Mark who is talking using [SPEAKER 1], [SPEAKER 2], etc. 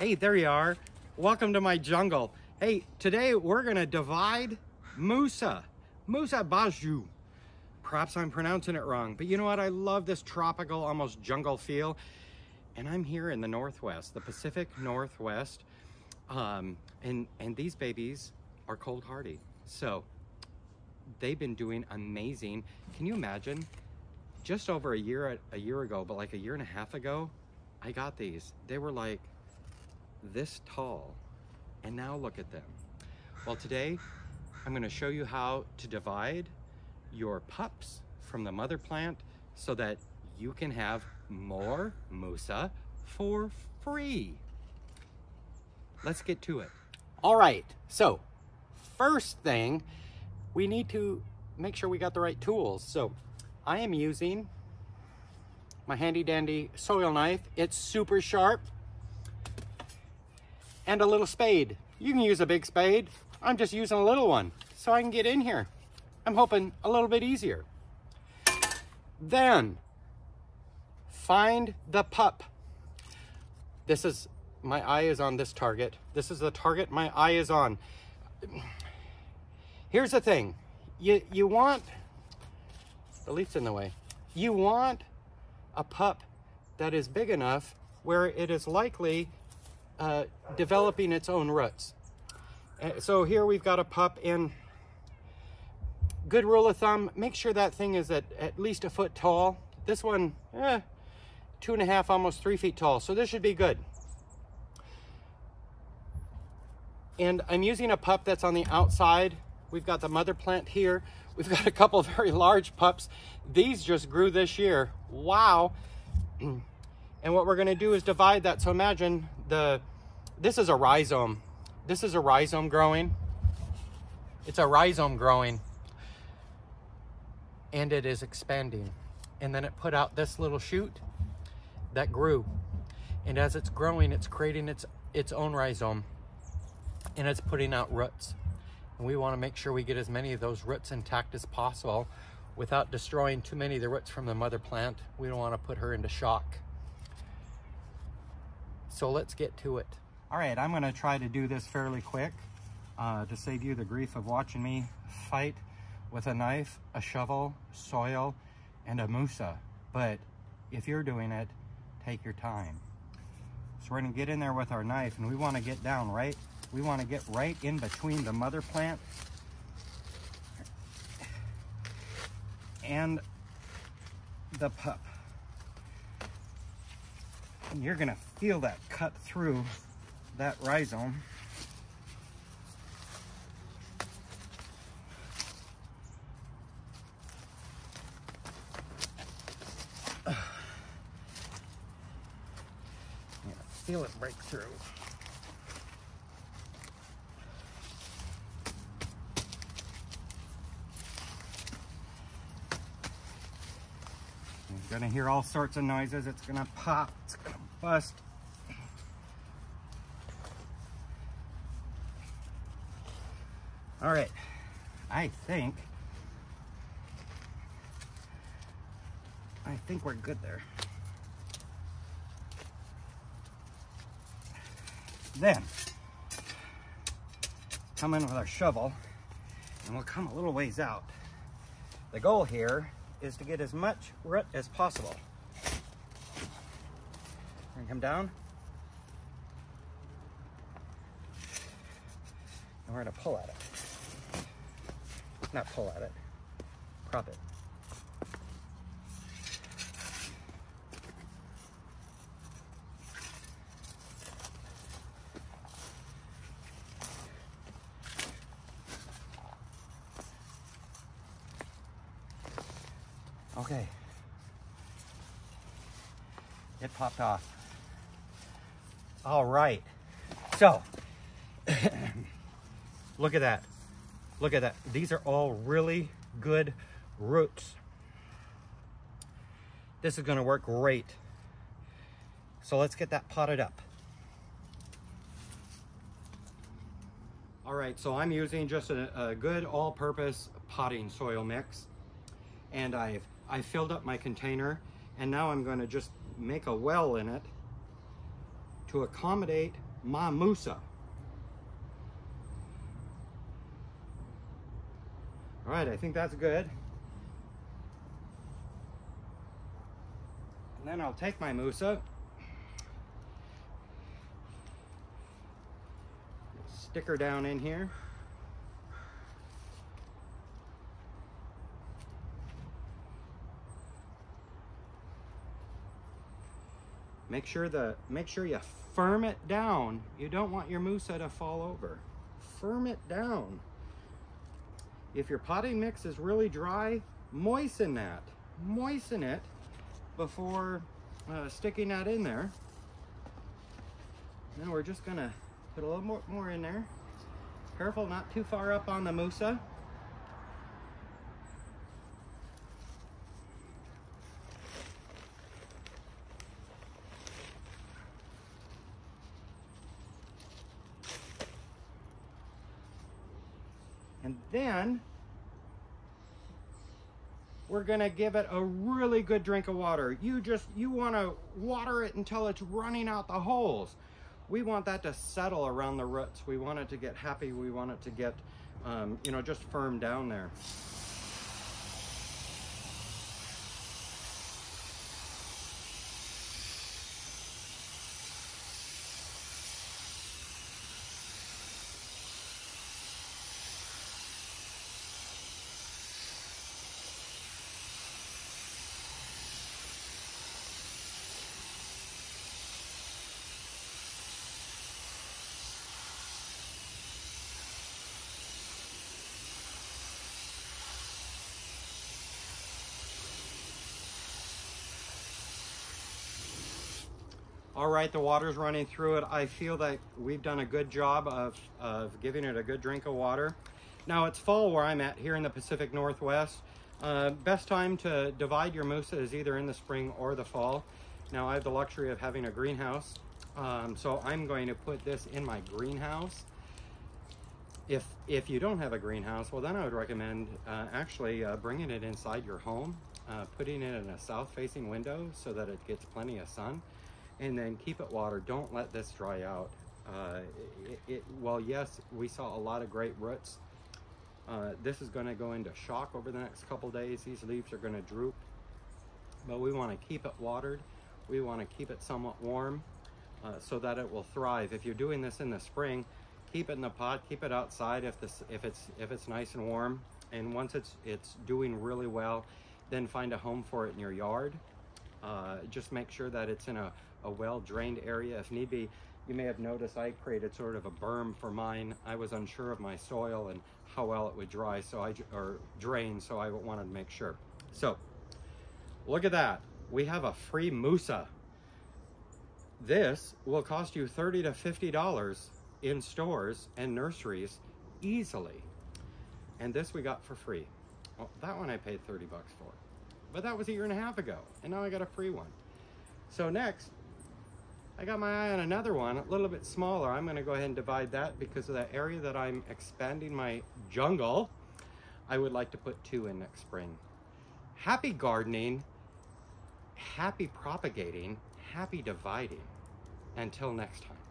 [SPEAKER 1] Hey, there you are. Welcome to my jungle. Hey, today we're gonna divide Musa Basjoo. Perhaps I'm pronouncing it wrong, but you know what? I love this tropical, almost jungle feel. And I'm here in the Northwest, the Pacific Northwest. And these babies are cold hardy. So they've been doing amazing. Can you imagine? Just over a year ago, but like a year and a half ago, I got these. They were like this tall, and now look at them. Well, today I'm going to show you how to divide your pups from the mother plant so that you can have more Musa for free. Let's get to it. All right, so first thing, we need to make sure we got the right tools. So I am using my handy dandy soil knife. It's super sharp. And a little spade. You can use a big spade. I'm just using a little one so I can get in here. I'm hoping a little bit easier. Then find the pup. This is, my eye is on this target. This is the target my eye is on. Here's the thing. You want, the leaf's in the way. You want a pup that is big enough where it is likely developing its own roots. So here we've got a pup in. Good rule of thumb, make sure that thing is at least a foot tall. This one, 2.5, almost 3 feet tall. So this should be good. And I'm using a pup that's on the outside. We've got the mother plant here. We've got a couple of very large pups. These just grew this year. Wow. And what we're going to do is divide that. So imagine this is a rhizome. This is a rhizome growing. It's a rhizome growing. And it is expanding. And then it put out this little shoot that grew. And as it's growing, it's creating its own rhizome. And it's putting out roots. And we want to make sure we get as many of those roots intact as possible without destroying too many of the roots from the mother plant. We don't want to put her into shock. So let's get to it. All right, I'm going to try to do this fairly quick to save you the grief of watching me fight with a knife, a shovel, soil, and a Musa. But if you're doing it, take your time. So we're going to get in there with our knife, and we want to get down right. We want to get right in between the mother plant and the pup. And you're going to feel that cut through that rhizome. Feel it break through. You're gonna hear all sorts of noises. It's gonna pop, it's gonna bust. All right, I think we're good there. Then, come in with our shovel, and we'll come a little ways out. The goal here is to get as much root as possible. And come down. And we're gonna pull at it. Not pull at it, prop it. Okay, it popped off. All right, so look at that. Look at that. These are all really good roots. This is going to work great. So let's get that potted up. All right, so I'm using just a good all-purpose potting soil mix. And I filled up my container, and now I'm going to just make a well in it to accommodate my Musa. All right, I think that's good. And then I'll take my Musa, stick her down in here. Make sure you firm it down. You don't want your Musa to fall over. Firm it down. If your potting mix is really dry, moisten that. Moisten it before sticking that in there. Now we're just gonna put a little more in there. Careful not too far up on the Musa. And then we're gonna give it a really good drink of water. You wanna water it until it's running out the holes. We want that to settle around the roots. We want it to get happy. We want it to get, you know, just firm down there. All right, the water's running through it. I feel that we've done a good job of giving it a good drink of water. Now it's fall where I'm at here in the Pacific Northwest. Best time to divide your Musa is either in the spring or the fall. Now I have the luxury of having a greenhouse, so I'm going to put this in my greenhouse. If you don't have a greenhouse, well then I would recommend actually bringing it inside your home, putting it in a south-facing window so that it gets plenty of sun. And then keep it watered. Don't let this dry out. Well, yes, we saw a lot of great roots. This is going to go into shock over the next couple days. These leaves are going to droop. But we want to keep it watered. We want to keep it somewhat warm so that it will thrive. If you're doing this in the spring, keep it in the pot. Keep it outside if it's nice and warm. And once it's doing really well, then find a home for it in your yard. Just make sure that it's in a well-drained area. If need be, you may have noticed I created sort of a berm for mine. I was unsure of my soil and how well it would drain, so I wanted to make sure. So, look at that. We have a free Musa. This will cost you $30 to $50 in stores and nurseries easily. And this we got for free. Well, that one I paid 30 bucks for. But that was 1.5 years ago, and now I got a free one. So next, I got my eye on another one, a little bit smaller. I'm gonna go ahead and divide that because of the area that I'm expanding my jungle. I would like to put 2 in next spring. Happy gardening, happy propagating, happy dividing. Until next time.